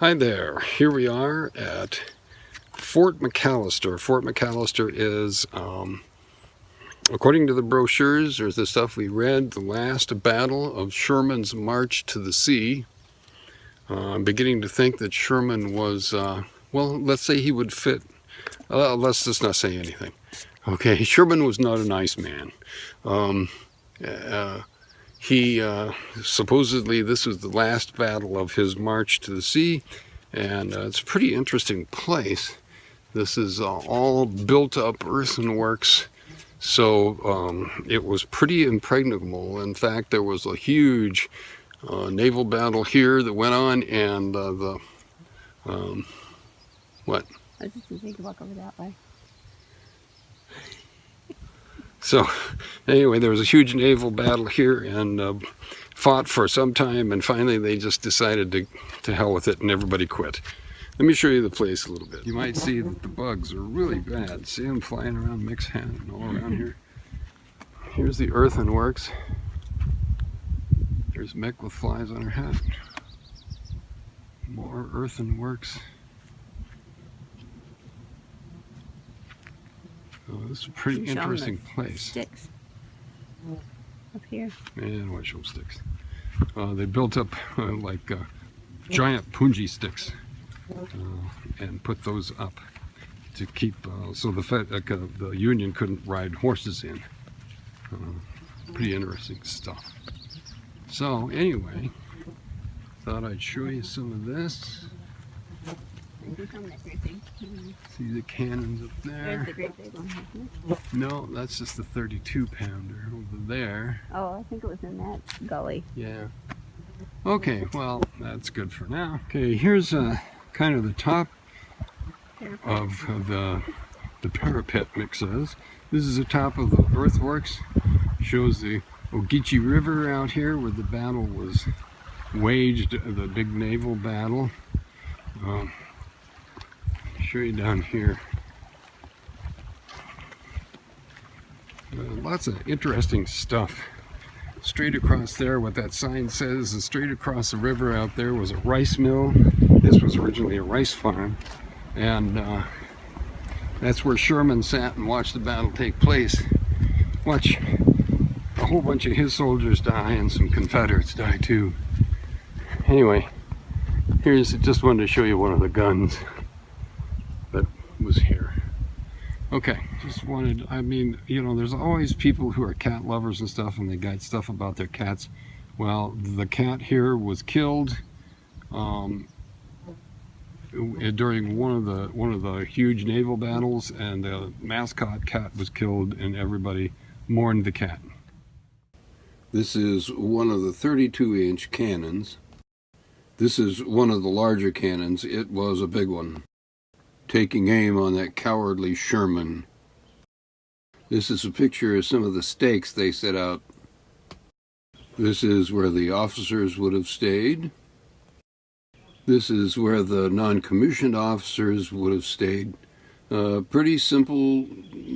Hi there, here we are at Fort McAllister. Fort McAllister is, according to the brochures or the stuff we read, the last battle of Sherman's march to the sea. I'm beginning to think that Sherman was, well, let's say he would fit, let's just not say anything. Okay, Sherman was not a nice man. Supposedly this was the last battle of his march to the sea, and it's a pretty interesting place. This is all built up earthworks, so it was pretty impregnable. In fact, there was a huge naval battle here that went on, and what? I was just going to walk over that way. So anyway, there was a huge naval battle here, and fought for some time, and finally they just decided to hell with it, and everybody quit. Let me show you the place a little bit. You might see that the bugs are really bad. See them flying around mixed hat and all around here. Here's the earthenworks. There's Mick with flies on her hat. More earthenworks. Oh, this is a pretty interesting place. Sticks up here. And what show sticks? They built up like giant punji sticks and put those up to keep so the Union couldn't ride horses in. Pretty interesting stuff. So anyway, thought I'd show you some of this. See the cannons up there? There's the great big one, isn't it? No, that's just the 32 pounder over there. Oh, I think it was in that gully. Yeah. Okay, well, that's good for now. Okay, here's kind of the top of the parapet, Mick says. This is the top of the earthworks. Shows the Ogeechee River out here where the battle was waged, the big naval battle. Show you down here. Lots of interesting stuff. Straight across there, what that sign says is straight across the river out there was a rice mill. This was originally a rice farm, and that's where Sherman sat and watched the battle take place. Watch a whole bunch of his soldiers die and some Confederates die too. Anyway, just wanted to show you one of the guns that was here. Okay, just wanted, I mean, you know, there's always people who are cat lovers and stuff, and they got stuff about their cats. Well, the cat here was killed during one of the huge naval battles, and the mascot cat was killed, and everybody mourned the cat. This is one of the 32-inch cannons. This is one of the larger cannons. It was a big one, taking aim on that cowardly Sherman. This is a picture of some of the stakes they set out. This is where the officers would have stayed. This is where the non-commissioned officers would have stayed. Pretty simple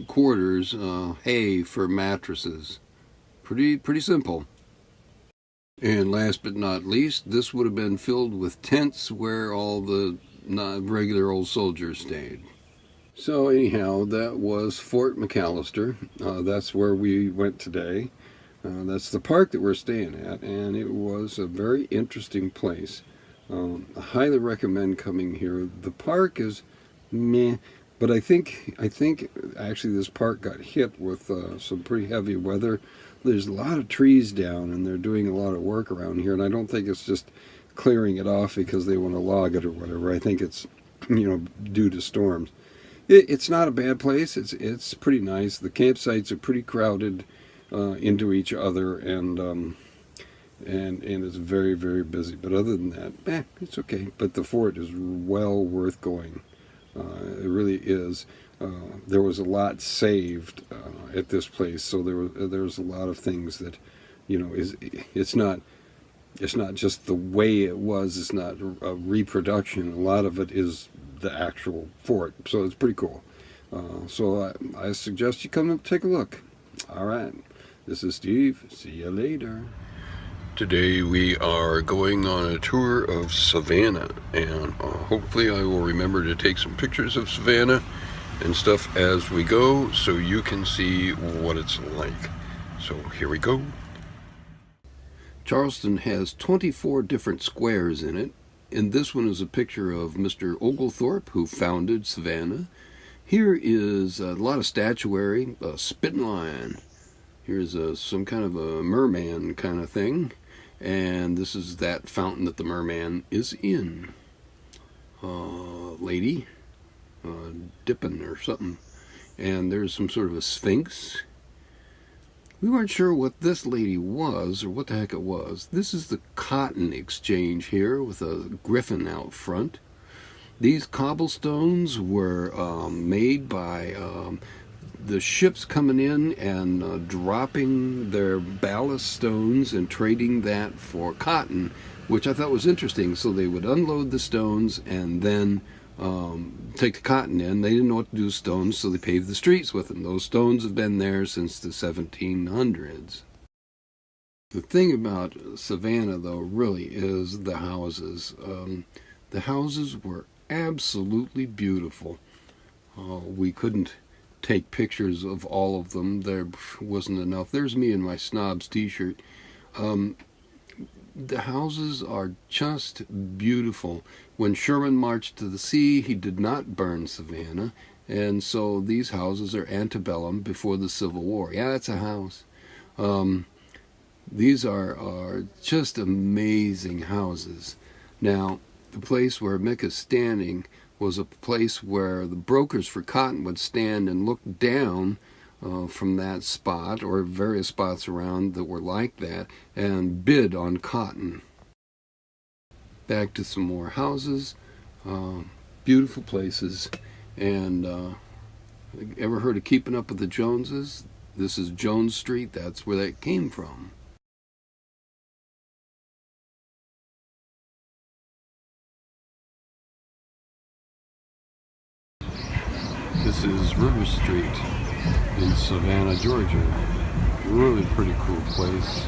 quarters, hay for mattresses. Pretty simple. And last but not least, this would have been filled with tents where all the regular old soldiers stayed. So anyhow, that was Fort McAllister. That's where we went today. That's the park that we're staying at, and it was a very interesting place. I highly recommend coming here. The park is meh, but I think actually this park got hit with some pretty heavy weather. There's a lot of trees down, and they're doing a lot of work around here, and I don't think it's just clearing it off because they want to log it or whatever. I think it's, you know, due to storms. It's not a bad place. It's pretty nice. The campsites are pretty crowded into each other, and it's very, very busy. But other than that, it's okay. But the fort is well worth going. It really is. There was a lot saved at this place, so there was a lot of things that, you know, it's not just the way it was. It's not a reproduction. A lot of it is the actual fort, so it's pretty cool. So I suggest you come and take a look. All right, this is Steve. See you later. Today we are going on a tour of Savannah, and hopefully I will remember to take some pictures of Savannah and stuff as we go so you can see what it's like. So here we go. Charleston has 24 different squares in it, and this one is a picture of Mr. Oglethorpe, who founded Savannah. Here is a lot of statuary, a spitting lion. Here's some kind of a merman kind of thing. And this is that fountain that the merman is in. Lady dipping or something. And there's some sort of a sphinx. We weren't sure what this lady was or what the heck it was. This is the cotton exchange here with a griffin out front. These cobblestones were made by the ships coming in and dropping their ballast stones and trading that for cotton, which I thought was interesting. So they would unload the stones and then take the cotton in. They didn't know what to do with stones, so they paved the streets with them. Those stones have been there since the 1700s. The thing about Savannah, though, really is the houses. The houses were absolutely beautiful. We couldn't take pictures of all of them. There wasn't enough. There's me in my Snobs t-shirt. The houses are just beautiful. When Sherman marched to the sea, he did not burn Savannah, and so these houses are antebellum, before the Civil War. Yeah, it's a house. These are just amazing houses. Now, the place where Mick is standing was a place where the brokers for cotton would stand and look down from that spot, or various spots around that were like that, and bid on cotton. Back to some more houses, beautiful places. And ever heard of Keeping Up with the Joneses? This is Jones Street. That's where that came from. This is River Street in Savannah, Georgia. Really pretty cool place.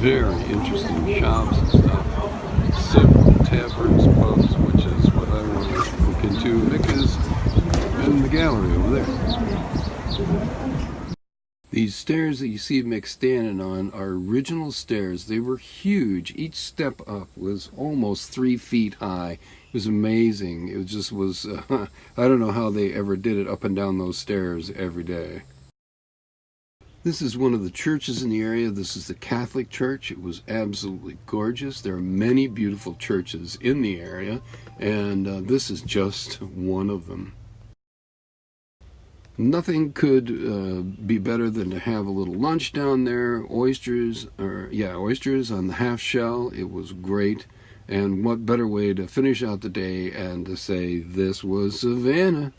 Very interesting shops and stuff. Several taverns, pubs, which is what I want to look into. Nick is in the gallery over there. These stairs that you see Mick standing on are original stairs. They were huge. Each step up was almost 3 feet high. It was amazing. It just was, I don't know how they ever did it up and down those stairs every day. This is one of the churches in the area. This is the Catholic Church. It was absolutely gorgeous. There are many beautiful churches in the area, and this is just one of them. Nothing could be better than to have a little lunch down there. Oysters on the half shell. It was great. And what better way to finish out the day and to say this was Savannah.